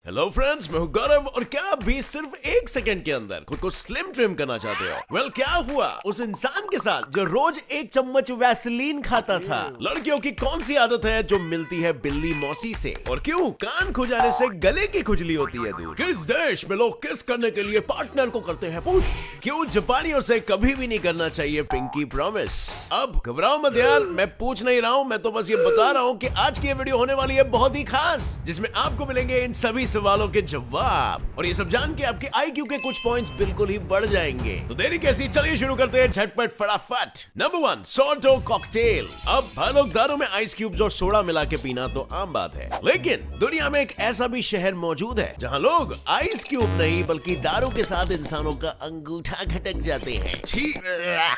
Hello friends, मैं हूं गौरव और क्या आप भी सिर्फ एक सेकंड के अंदर खुद को स्लिम ट्रिम करना चाहते हो? वेल, क्या हुआ उस इंसान के साथ जो रोज एक चम्मच वैसलीन खाता था? लड़कियों की कौन सी आदत है जो मिलती है बिल्ली मौसी से? और क्यों कान खुजाने से गले की खुजली होती है दूर? किस देश में लोग किस करने के लिए पार्टनर को करते हैं पुश? क्यों जापानियों से कभी भी नहीं करना चाहिए पिंकी प्रॉमिस? अब घबराओ मत यार, मैं पूछ नहीं रहा हूँ, मैं तो बस ये बता रहा हूँ कि आज की ये वीडियो होने वाली है बहुत ही खास, जिसमें आपको मिलेंगे इन सभी सवालों के जवाब और ये सब जान के आपके आईक्यू के कुछ पॉइंट्स बिल्कुल ही बढ़ जाएंगे। तो देरी कैसी, चलिए शुरू करते हैं झटपट फटाफट। नंबर 1, सोडो कॉकटेल। अब भाई लोग, दारू में आइस क्यूब्स और सोडा मिला के पीना तो आम बात है, लेकिन दुनिया में एक ऐसा भी शहर मौजूद है जहाँ लोग आइस क्यूब नहीं बल्कि दारू के साथ इंसानों का अंगूठा घटक जाते हैं। छी,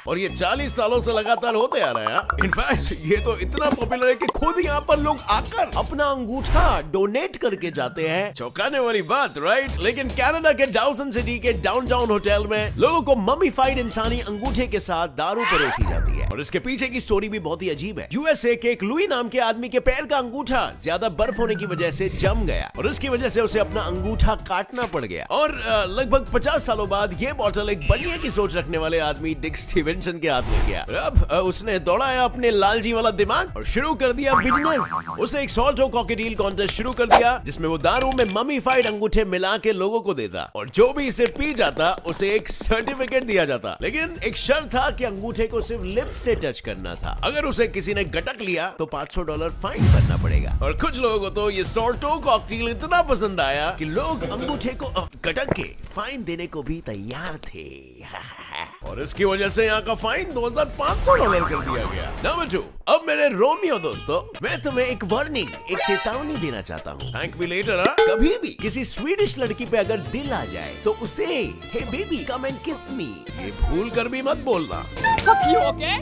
और ये 40 सालों से लगातार होते आ रहा है। इनफैक्ट ये तो इतना पॉपुलर है कि खुद यहाँ पर लोग आकर अपना अंगूठा डोनेट करके जाते हैं। चौंकाने वाली बात, राइट? लेकिन कनाडा के डाउसन सिटी के डाउनटाउन होटल में लोगों को ममीफाइड इंसानी अंगूठे के साथ दारू परोसी जाती है और इसके पीछे की स्टोरी भी बहुत ही अजीब है। यूएसए के एक लुई नाम के आदमी के पैर का अंगूठा ज्यादा बर्फ होने की वजह से जम गया और इसकी वजह से उसे अपना अंगूठा काटना पड़ गया। और लगभग 50 सालों बाद ये बॉटल एक बनिए की सोच रखने वाले आदमी डिक स्टीवेंसन के हाथ में गया। अब उसने दौड़ाया अपने लालजी वाला दिमाग और शुरू कर दिया बिजनेस। उसने एक सोल्टो कॉकटेल कॉन्टेस्ट शुरू कर दिया जिसमें वो दारू में ममीफाइड अंगूठे मिला के लोगों को देता और जो भी इसे पी जाता उसे एक सर्टिफिकेट दिया जाता। लेकिन एक शर्त था कि अंगूठे को सिर्फ लिप से टच करना था। अगर उसे किसी ने गटक लिया तो $500 फाइन भरना पड़ेगा। और कुछ लोगों को तो ये सोल्टो कॉकटेल इतना पसंद आया कि लोग अंगूठे को गटक के फाइन देने को भी तैयार थे। और इसकी वजह से यहाँ का फाइन $2500 कर दिया गया। नंबर 2, अब मेरे रोमियो दोस्तों, मैं तुम्हें एक वार्निंग, एक चेतावनी देना चाहता हूँ। Thank me later. कभी भी किसी स्वीडिश लड़की पे अगर दिल आ जाए तो उसे हे बेबी कम एंड किस मी ये भूल कर भी मत बोलना। Fuck you, okay?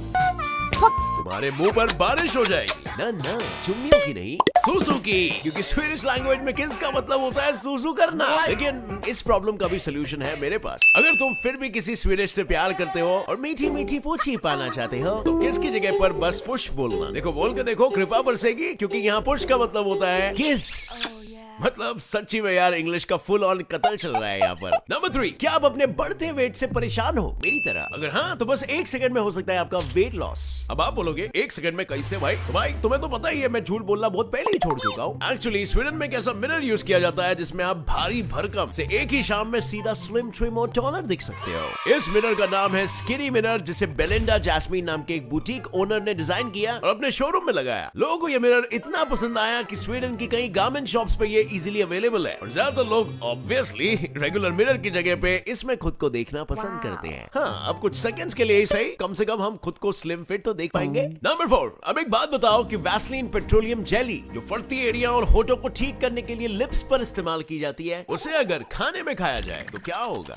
तुम्हारे मुंह पर बारिश हो जाएगी। ना ना, चुम्मियों की नहीं, सूसू की, क्योंकि स्वीडिश लैंग्वेज में किस का मतलब होता है सूसू करना। लेकिन इस प्रॉब्लम का भी सोल्यूशन है मेरे पास। अगर तुम फिर भी किसी स्वीडिश से प्यार करते हो और मीठी मीठी पूछी पाना चाहते हो तो किस की जगह पर बस पुश बोलना। देखो, बोल के देखो, कृपा बरसेगी, क्योंकि यहाँ पुश का मतलब होता है किस। मतलब सच्ची में यार, इंग्लिश का फुल ऑन कत्ल चल रहा है यहाँ पर। नंबर 3, क्या आप अपने बढ़ते वेट से परेशान हो मेरी तरह? अगर हाँ तो बस 1 सेकंड में हो सकता है आपका वेट लॉस। अब आप बोलोगे 1 सेकंड में कैसे भाई? तो भाई तुम्हें तो पता ही है, मैं झूठ बोलना बहुत पहले ही छोड़ चुका हूँ। एक्चुअली स्वीडन में एक ऐसा मिरर यूज किया जाता है जिसमें आप भारी भरकम से एक ही शाम में सीधा स्लिम ट्रिम और टॉनर दिख सकते हो। इस मिरर का नाम है स्किनी मिरर, जिसे बेलिंडा जैस्मीन नाम के एक बुटीक ओनर ने डिजाइन किया और अपने शोरूम में लगाया। लोगों को यह मिरर इतना पसंद आया कि स्वीडन की कई गारमेंट शॉप्स पे ये इजीली अवेलेबल है और ज्यादातर लोग ऑब्वियसली रेगुलर मिरर की जगह पे इसमें खुद को देखना पसंद करते हैं। हाँ, अब कुछ सेकंड्स के लिए ही सही, कम से कम हम खुद को स्लिम फिट तो देख पाएंगे। नंबर 4, अब एक बात बताओ कि वैसलीन पेट्रोलियम जेली जो फटती एरिया और होठों को ठीक करने के लिए लिप्स पर इस्तेमाल की जाती है, उसे अगर खाने में खाया जाए तो क्या होगा?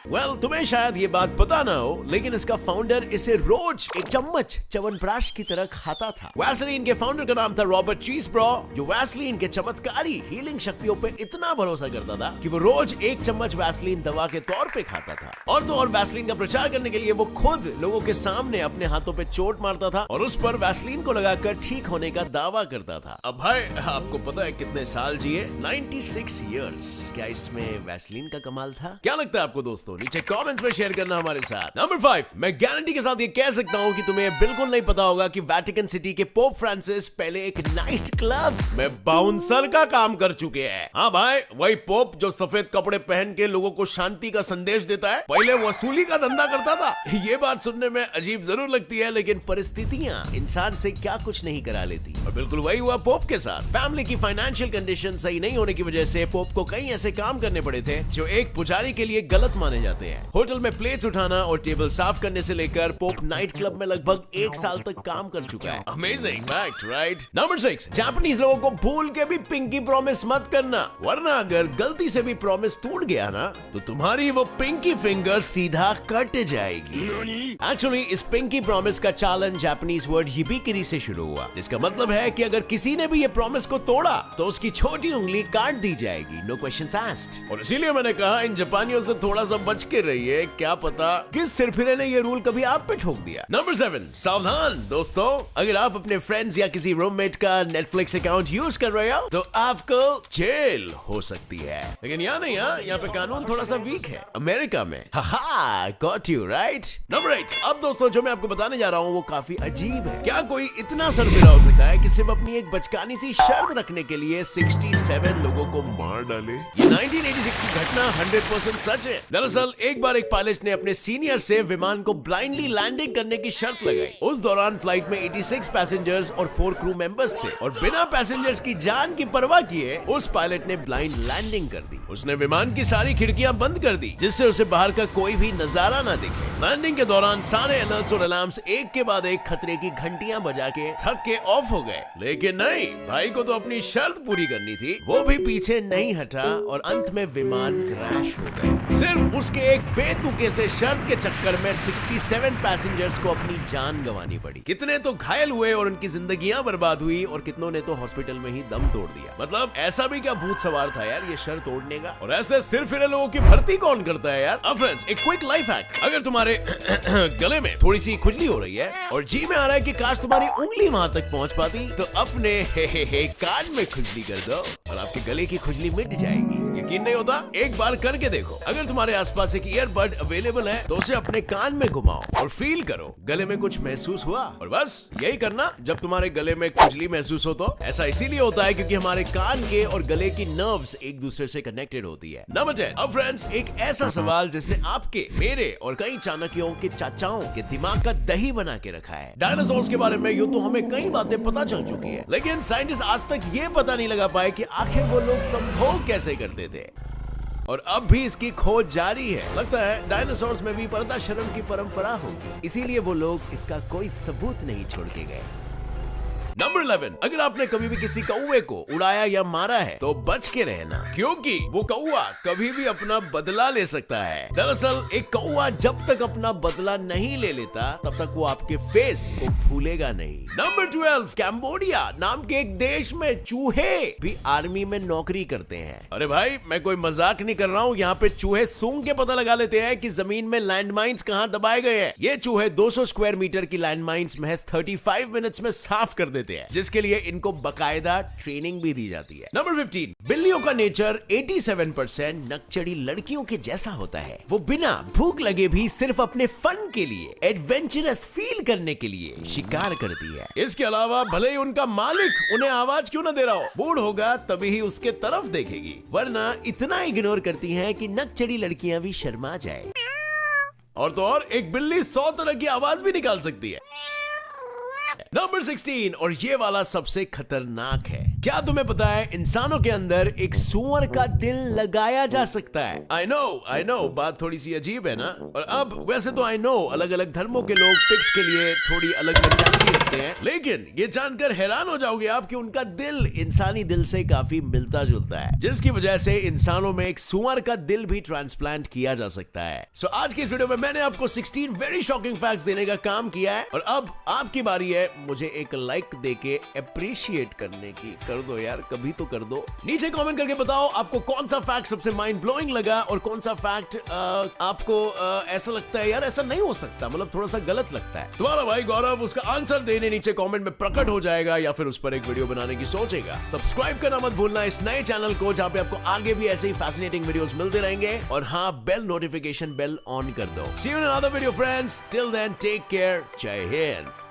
वेल, तुम्हें शायद ये बात पता ना हो, लेकिन इसका फाउंडर इसे रोज एक चम्मच च्यवनप्राश की तरह खाता था। वैसलीन के फाउंडर का नाम था रॉबर्ट चीज़ब्रो, जो वैसलीन के चमत्कारी हीलिंग शक्तियों पे इतना भरोसा करता था कि वो रोज एक चम्मच वैसलीन दवा के तौर पे खाता था। और तो और वैसलीन का प्रचार करने के लिए वो खुद लोगों के सामने अपने हाथों पे चोट मारता था और उस पर वैसलीन को लगाकर ठीक होने का दावा करता था। अब भाई, आपको पता है कितने साल जिए? 96 इयर्स। क्या इसमें वैसलीन का कमाल था? क्या लगता है आपको दोस्तों? नीचे कमेंट्स में शेयर करना हमारे साथ। नंबर 5, मैं गारंटी के साथ ये कह सकता हूँ कि तुम्हें बिल्कुल नहीं पता होगा कि वेटिकन सिटी के पोप फ्रांसिस पहले एक नाइट क्लब में बाउंसर का काम कर चुके हैं। हाँ भाई, वही पोप जो सफेद कपड़े पहन के लोगों को शांति का संदेश देता है, पहले वसूली का धंधा करता था। ये बात सुनने में अजीब जरूर लगती है, लेकिन परिस्थितियां इंसान से क्या कुछ नहीं करा लेती। और बिल्कुल वही हुआ पोप के साथ। फैमिली की फाइनेंशियल कंडीशन सही नहीं होने की वजह से पोप को कई ऐसे काम करने पड़े थे जो एक पुजारी के लिए गलत माने जाते हैं। होटल में प्लेट्स उठाना और टेबल साफ करने से लेकर पोप नाइट क्लब में लगभग 1 साल तक काम कर चुका है। Amazing fact, right? Number 6, Japanese लोगों को भूल के भी पिंकी प्रॉमिस मत करना, वरना अगर गलती से भी प्रॉमिस टूट गया ना तो तुम्हारी वो पिंकी फिंगर सीधा कट जाएगी। एक्चुअली इस पिंकी प्रॉमिस का चालन जापानीज वर्ड हिबिकिरी से शुरू हुआ, जिसका मतलब है कि अगर किसी ने भी ये प्रॉमिस को तोड़ा तो उसकी छोटी उंगली काट दी जाएगी। No questions asked. और इसीलिए मैंने कहा इन जापानियों से थोड़ा सा सा बच के रहिए, क्या पता किस सिरफिरे ने ये रूल कभी आप पे ठोक दिया। नंबर 7, सावधान दोस्तों, अगर आप अपने फ्रेंड्स या किसी रूममेट का नेटफ्लिक्स अकाउंट यूज कर रहे हो तो आपको जेल हो सकती है। लेकिन यहाँ नहीं, यहाँ पे कानून थोड़ा सा वीक है अमेरिका में। हाहा, गॉट यू राइट। नंबर 8, अब दोस्तों जो मैं आपको बताने जा रहा हूँ वो काफी अजीब है। क्या कोई इतना सरफिरा हो सकता है कि सिर्फ अपनी एक बचकानी सी शर्त रखने के लिए 67 लोगों को मार डाले? ये 1986 की घटना 100% सच है। दरअसल एक बार एक पायलट ने अपने सीनियर से विमान को ब्लाइंडली लैंडिंग करने की शर्त लगाई। उस दौरान फ्लाइट में 86 पैसेंजर्स और 4 क्रू मेंबर्स थे और बिना पैसेंजर्स की जान की परवाह किए उस पायलट ने ब्लाइंड लैंडिंग कर दी। उसने विमान की सारी खिड़कियां बंद कर दी जिससे उसे बाहर का कोई भी नजारा ना दिखे। लैंडिंग के दौरान सारे अलर्ट्स और अलार्म्स एक के बाद एक खतरे की घंटियां बजा के थक के ऑफ हो गए। लेकिन नहीं, भाई को तो अपनी शर्त पूरी करनी थी। वो भी पीछे नहीं हटा और अंत में विमान क्रैश हो गया। सिर्फ उसके एक बेतुके से शर्त के चक्कर में 67 पैसेंजर्स को अपनी जान गंवानी पड़ी। कितने तो घायल हुए और उनकी जिंदगियां बर्बाद हुई और कितनों ने तो हॉस्पिटल में ही दम तोड़ दिया। मतलब ऐसा भी क्या भूत सवार था यार ये शर्त तोड़ने का? और ऐसे सिरफिरे लोगों की भर्ती कौन करता है यार? अब फ्रेंड्स, एक क्विक लाइफ हैक। अगर तुम्हारे गले में थोड़ी सी खुजली हो रही है और जी में आ रहा है कि काश तुम्हारी उंगली वहां तक पहुंच पाती, तो अपने हे कान में खुजली कर दो और आपके गले की खुजली मिट जाएगी। यकीन नहीं होता? एक बार करके देखो। अगर तुम्हारे आसपास एक ईयरबड अवेलेबल है तो उसे अपने कान में घुमाओ और फील करो गले में कुछ महसूस हुआ। और बस यही करना जब तुम्हारे गले में खुजली महसूस हो तो। ऐसा इसीलिए होता है क्योंकि हमारे कान के और गले की नर्व्स एक दूसरे से कनेक्टेड होती है। नंबर 10, अब फ्रेंड्स एक ऐसा सवाल जिसने आपके, मेरे और कई चाणक्यों के चाचाओं के दिमाग का दही बना के रखा है। डायनासोर्स के बारे में यूं तो हमें कई बातें पता चल चुकी है, लेकिन साइंटिस्ट आज तक ये पता नहीं लगा पाए कि आखिर वो लोग संभोग कैसे करते थे। और अब भी इसकी खोज जारी है। लगता है डायनासोर्स में भी पर्दा शर्म की परंपरा होगी, इसीलिए वो लोग इसका कोई सबूत नहीं छोड़ के गए। नंबर 11, अगर आपने कभी भी किसी कौवे को उड़ाया या मारा है तो बच के रहना, क्योंकि वो कौवा कभी भी अपना बदला ले सकता है। दरअसल एक कौवा जब तक अपना बदला नहीं ले लेता तब तक वो आपके फेस को भूलेगा नहीं। नंबर 12, कैम्बोडिया नाम के एक देश में चूहे भी आर्मी में नौकरी करते हैं। अरे भाई, मैं कोई मजाक नहीं कर रहा हूँ। यहाँ पे चूहे सूंघ के पता लगा लेते हैं कि जमीन में लैंडमाइंस कहाँ दबाए गए हैं। ये चूहे 200 स्क्वायर मीटर की लैंडमाइंस महज 35 मिनट्स में साफ कर देते हैं, जिसके लिए इनको बकायदा ट्रेनिंग भी दी जाती है। नंबर 15, बिल्लियों का नेचर 87% नकचड़ी लड़कियों के जैसा होता है। वो बिना भूख लगे भी सिर्फ अपने फन के लिए, एडवेंचरस फील करने के लिए शिकार करती है। इसके अलावा भले ही उनका मालिक उन्हें आवाज क्यों न दे रहा हो, बूढ़ होगा तभी ही उसके तरफ देखेगी, वरना इतना इग्नोर करती है कि नकचड़ी लड़कियां भी शर्मा जाए। और तो और एक बिल्ली 100 तरह की आवाज भी निकाल सकती है। नंबर 16, और ये वाला सबसे खतरनाक है। क्या तुम्हें पता है इंसानों के अंदर एक सूअर का दिल लगाया जा सकता है? आई नो, बात थोड़ी सी अजीब है ना। और अब वैसे तो आई नो अलग अलग धर्मों के लोग पिग्स के लिए थोड़ी अलग मेंटालिटी रखते हैं, लेकिन ये जानकर हैरान हो जाओगे आप कि उनका दिल इंसानी दिल से काफी मिलता जुलता है, जिसकी वजह से इंसानों में एक सूअर का दिल भी ट्रांसप्लांट किया जा सकता है। सो आज की इस वीडियो में मैंने आपको 16 वेरी शॉकिंग फैक्ट्स देने का काम किया है, और अब आपकी बारी है मुझे एक लाइक देके अप्रिशिएट करने की। कर दो यार, कभी तो कर दो। नीचे कमेंट करके बताओ आपको कौन सा फैक्ट सबसे माइंड ब्लोइंग लगा और कौन सा फैक्ट आपको ऐसा लगता है यार ऐसा नहीं हो सकता, मतलब थोड़ा सा गलत लगता है। तुम्हारा भाई गौरव उसका आंसर देने नीचे कमेंट में प्रकट हो जाएगा या फिर उस पर एक वीडियो बनाने की सोचेगा। सब्सक्राइब करना मत भूलना इस नए चैनल को, जहां पे आपको आगे भी ऐसे ही फैसिनेटिंग वीडियोस मिलते रहेंगे। और हाँ, बेल नोटिफिकेशन बेल ऑन कर दो। See you in another video friends, till then take care, Jai Hind.